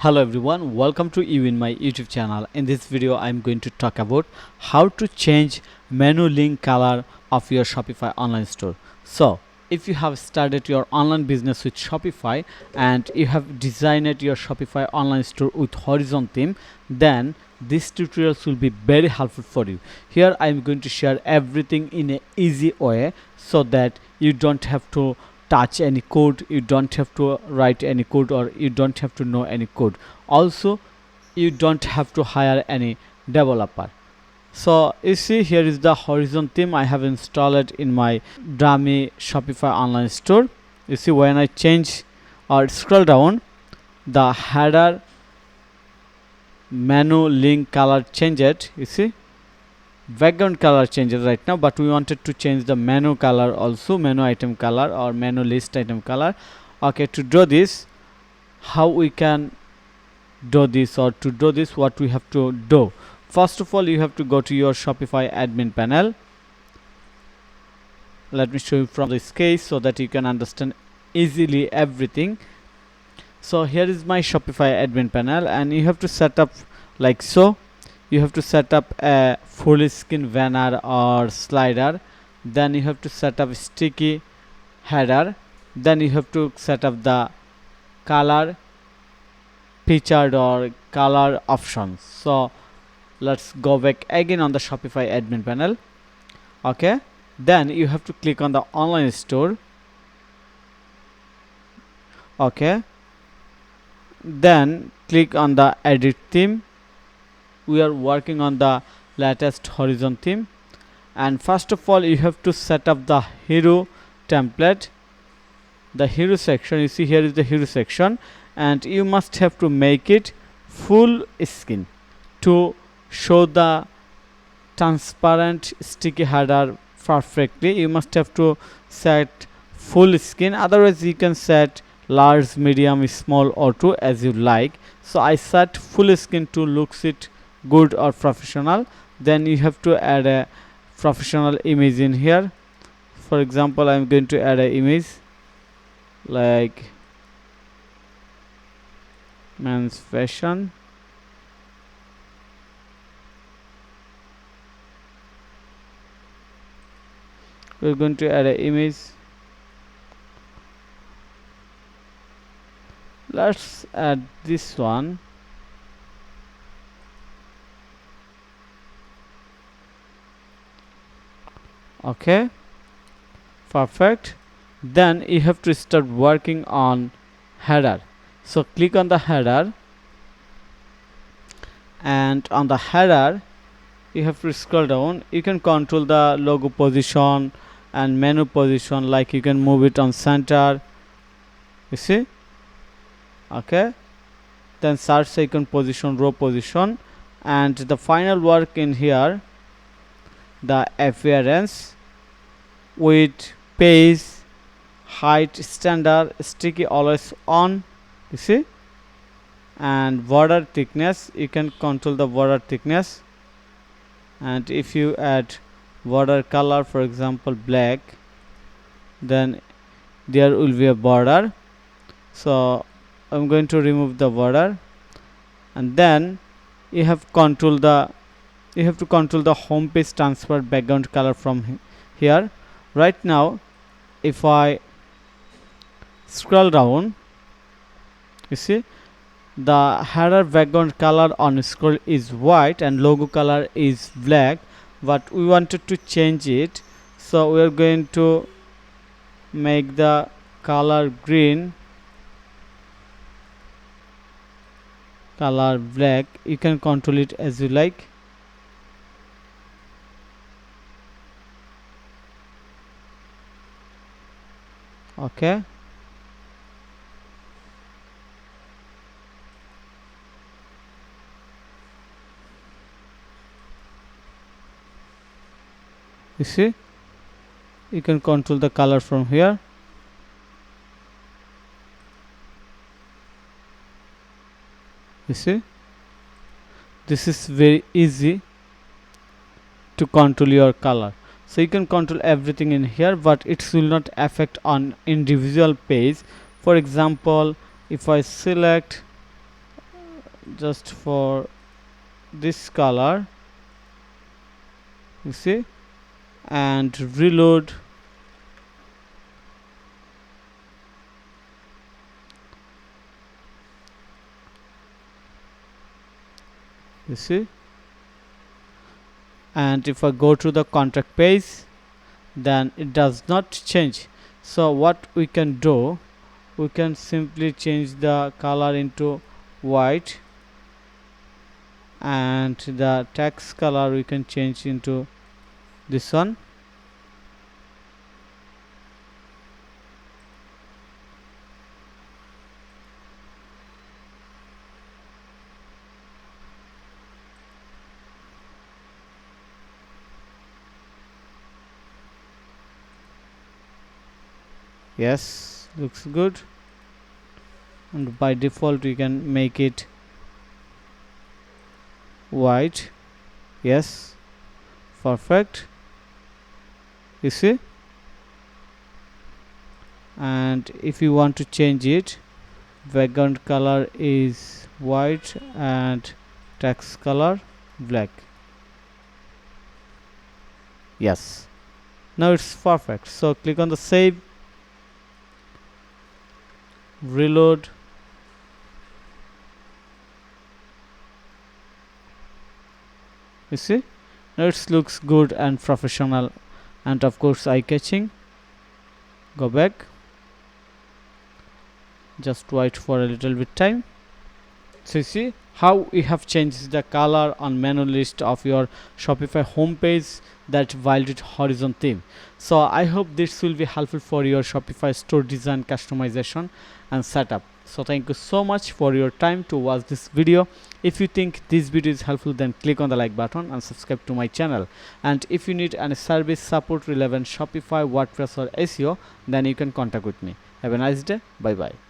Hello everyone, welcome to you in my YouTube channel. In this video I'm going to talk about how to change menu link color of your Shopify online store. So if you have started your online business with Shopify and you have designed your Shopify online store with Horizon theme, then this tutorials will be very helpful for you. Here I'm going to share everything in an easy way so that you don't have to touch any code, you don't have to write any code, or you don't have to know any code. Also, you don't have to hire any developer. So you see, here is the Horizon theme I have installed in my dummy Shopify online store. You see, when I change or scroll down, the header menu link color changed. You see, background color changes right now, but we wanted to change the menu color also, menu item color or menu list item color. Okay, to do this, how we can do this, or to do this, what we have to do? First of all, you have to go to your Shopify admin panel. Let me show you from this case so that you can understand easily everything. So here is my Shopify admin panel, and you have to set up like so. You have to set up a full screen banner or slider, then you have to set up sticky header, then you have to set up the color featured or color options. So let's go back again on the Shopify admin panel. Okay, then you have to click on the online store. Okay, then click on the edit theme. We are working on the latest Horizon theme, and first of all you have to set up the hero template, the hero section. You see, here is the hero section, and you must have to make it full screen to show the transparent sticky header perfectly. You must have to set full screen, otherwise you can set large, medium, small, auto as you like. So I set full screen to looks it good or professional. Then you have to add a professional image in here. For example, I'm going to add an image like men's fashion. We're going to add an image. Let's add this one. Okay, perfect. Then you have to start working on header. So click on the header, and on the header you have to scroll down. You can control the logo position and menu position, like you can move it on center. You see, okay. Then search icon position, row position, and the final work in here, the appearance with page height standard sticky always on. You see, and border thickness, you can control the border thickness, and if you add border color, for example black, then there will be a border. So I'm going to remove the border, and then you have to control the home page transfer background color from here. Right now if I scroll down, you see the header background color on scroll is white and logo color is black, but we wanted to change it, so we are going to make the color green, color black. You can control it as you like. Okay, you see, you can control the color from here. You see, this is very easy to control your color. So you can control everything in here, but it will not affect on individual page. For example, if I select just for this color, you see, and reload. You see, and if I go to the contract page, then it does not change. So what we can do, we can simply change the color into white, and the text color we can change into this one. Yes, looks good. And by default we can make it white. Yes, perfect. You see, and if you want to change it, background color is white and text color black. Yes, now it's perfect. So click on the save, reload. You see, now it looks good and professional, and of course eye-catching. Go back, just wait for a little bit time. So you see how we have changed the color on menu list of your Shopify homepage that Wilded Horizon theme. So I hope this will be helpful for your Shopify store design, customization and setup. So thank you so much for your time to watch this video. If you think this video is helpful, then click on the like button and subscribe to my channel. And if you need any service support relevant Shopify, WordPress or SEO, then you can contact with me. Have a nice day. Bye bye.